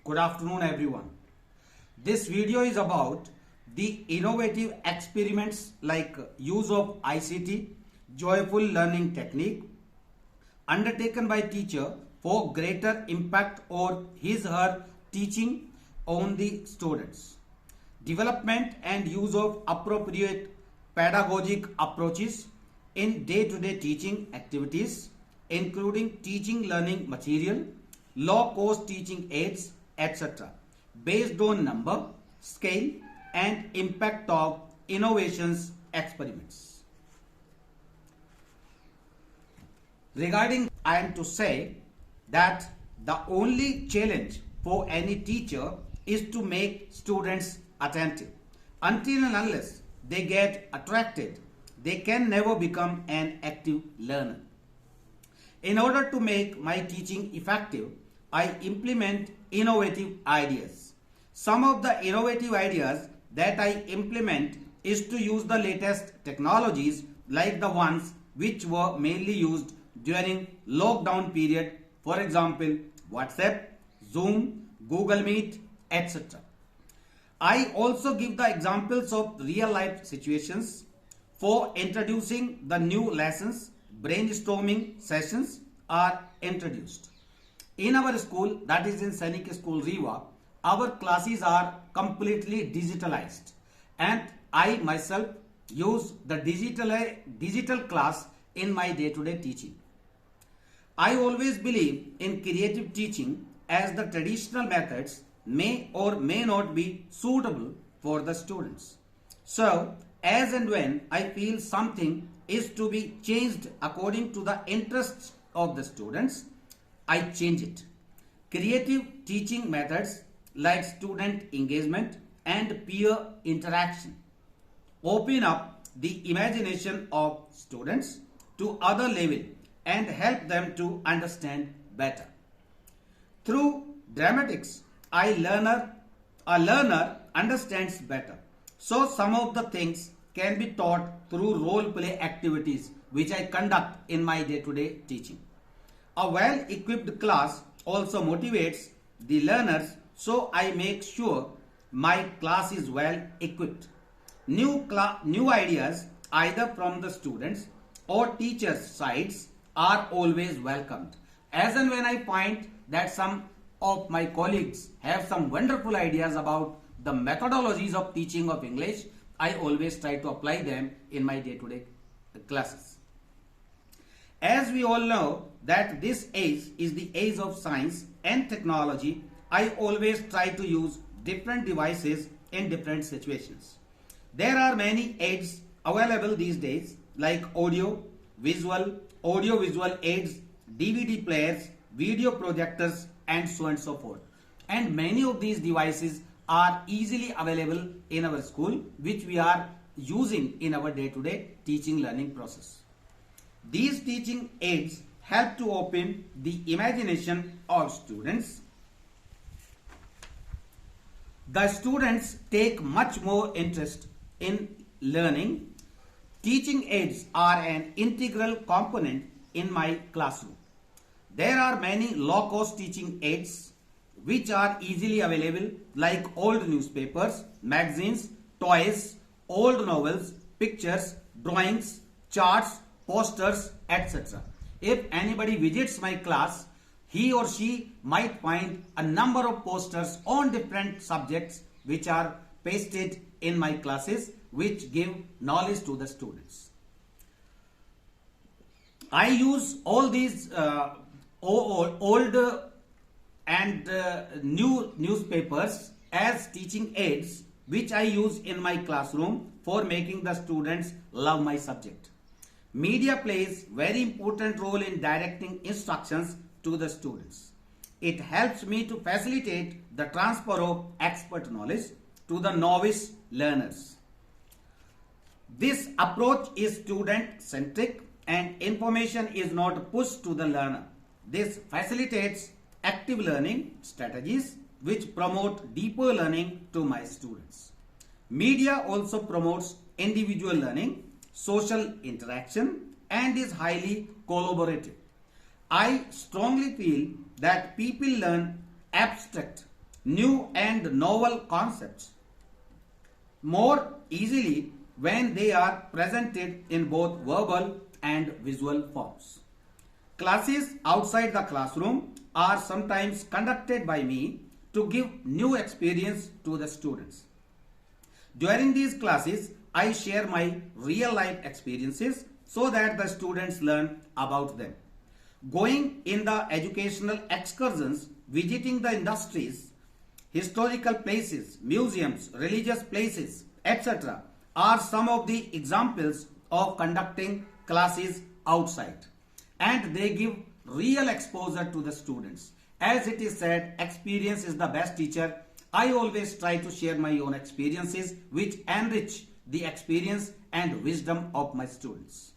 Good afternoon everyone. This video is about the innovative experiments like use of ICT, joyful learning technique undertaken by teacher for greater impact or his her teaching on the students. Development and use of appropriate pedagogic approaches in day-to-day teaching activities including teaching learning material, low-cost teaching aids, etc. based on number, scale and impact of innovations experiments. Regarding, I am to say that the only challenge for any teacher is to make students attentive. Until and unless they get attracted, they can never become an active learner. In order to make my teaching effective, I implement innovative ideas. Some of the innovative ideas that I implement is to use the latest technologies like the ones which were mainly used during lockdown period, for example WhatsApp, Zoom, Google Meet, etc. I also give the examples of real life situations. For introducing the new lessons, brainstorming sessions are introduced. In our school, that is in Sainik School Rewa, our classes are completely digitalized and I myself use the digital class in my day-to-day teaching. I always believe in creative teaching as the traditional methods may or may not be suitable for the students. So, as and when I feel something is to be changed according to the interests of the students, I change it. Creative teaching methods like student engagement and peer interaction open up the imagination of students to other level and help them to understand better. Through dramatics, a learner understands better. So some of the things can be taught through role play activities which I conduct in my day-to-day teaching. A well-equipped class also motivates the learners, so I make sure my class is well equipped. New ideas either from the students or teachers' sides are always welcomed. As and when I find that some of my colleagues have some wonderful ideas about the methodologies of teaching of English, I always try to apply them in my day-to-day classes. As we all know that this age is the age of science and technology, I always try to use different devices in different situations. There are many aids available these days like audio visual aids, DVD players, video projectors and so on and so forth. And many of these devices are easily available in our school which we are using in our day-to-day teaching learning process. These teaching aids help to open the imagination of students. The students take much more interest in learning. Teaching aids are an integral component in my classroom. There are many low-cost teaching aids which are easily available like old newspapers, magazines, toys, old novels, pictures, drawings, charts, posters, etc. If anybody visits my class, he or she might find a number of posters on different subjects which are pasted in my classes which give knowledge to the students. I use all these old and new newspapers as teaching aids which I use in my classroom for making the students love my subject. Media plays very important role in directing instructions to the students. It helps me to facilitate the transfer of expert knowledge to the novice learners. This approach is student-centric and information is not pushed to the learner. This facilitates active learning strategies which promote deeper learning to my students. Media also promotes individual learning, social interaction and is highly collaborative. I strongly feel that people learn abstract new and novel concepts more easily when they are presented in both verbal and visual forms. Classes outside the classroom are sometimes conducted by me to give new experience to the students. During these classes, I share my real life experiences so that the students learn about them. Going in the educational excursions, visiting the industries, historical places, museums, religious places, etc. are some of the examples of conducting classes outside. And they give real exposure to the students. As it is said, experience is the best teacher. I always try to share my own experiences which enrich the experience and wisdom of my students.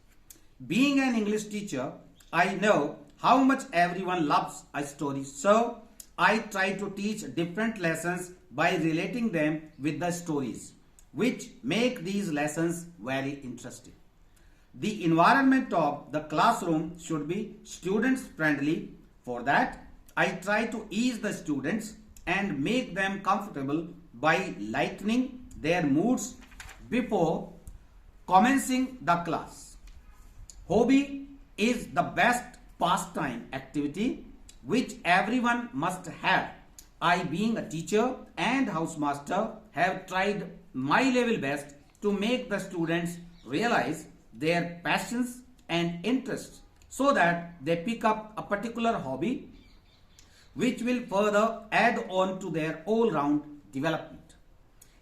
Being an English teacher, I know how much everyone loves a story. So, I try to teach different lessons by relating them with the stories, which make these lessons very interesting. The environment of the classroom should be students friendly. For that, I try to ease the students and make them comfortable by lightening their moods before commencing the class. Hobby is the best pastime activity which everyone must have. I, being a teacher and housemaster, have tried my level best to make the students realize their passions and interests so that they pick up a particular hobby which will further add on to their all-round development.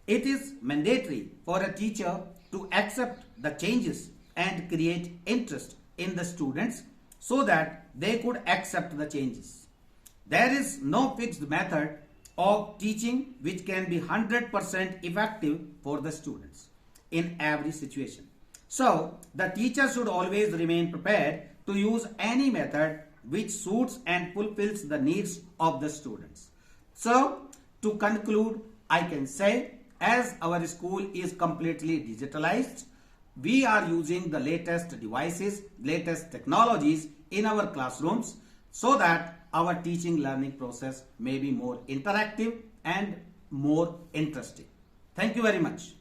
It is mandatory for a teacher to accept the changes and create interest in the students so that they could accept the changes. There is no fixed method of teaching which can be 100% effective for the students in every situation. So, the teacher should always remain prepared to use any method which suits and fulfills the needs of the students. So, to conclude, I can say, as our school is completely digitalized, we are using the latest devices, latest technologies in our classrooms so that our teaching learning process may be more interactive and more interesting. Thank you very much.